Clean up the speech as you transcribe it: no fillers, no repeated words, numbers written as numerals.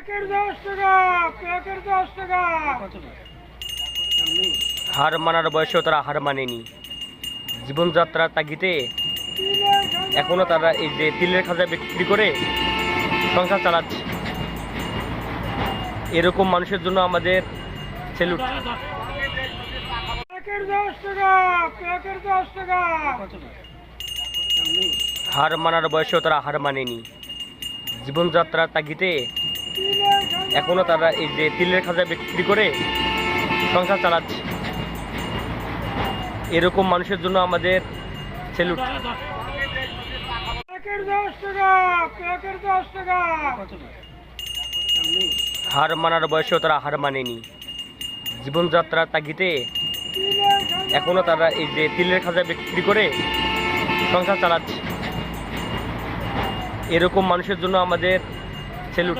Packet 10 টাকা, packet 10 টাকা। হার মানার বয়সেও তারা হার মানেনি। জীবনযাত্রার তাগিদে এখনো তারা এই যে তিলের খাজা বিক্রি করে সংসার চালাচ্ছে। এরকম মানুষের জন্য আমাদের সেলুট। প্যাকেট 10 টাকা, প্যাকেট 10 টাকা। হার মানার বয়সেও তারা হার মানেনি। জীবনযাত্রার তাগিদে এখনো তারা এই যে তিলের খাজা বিক্রি করে সংসার চালাচ্ছে। এরকম মানুষের জন্য আমাদের সেলুট। প্যাকেট 10 টাকা, প্যাকেট 10 টাকা। হার মানার বয়সেও তারা হার মানেনি। জীবনযাত্রার তাগিদে এখনো তারা এই যে তিলের খাজা বিক্রি করে সংসার চালাচ্ছে। এরকম মানুষের জন্য আমাদের সেলুট।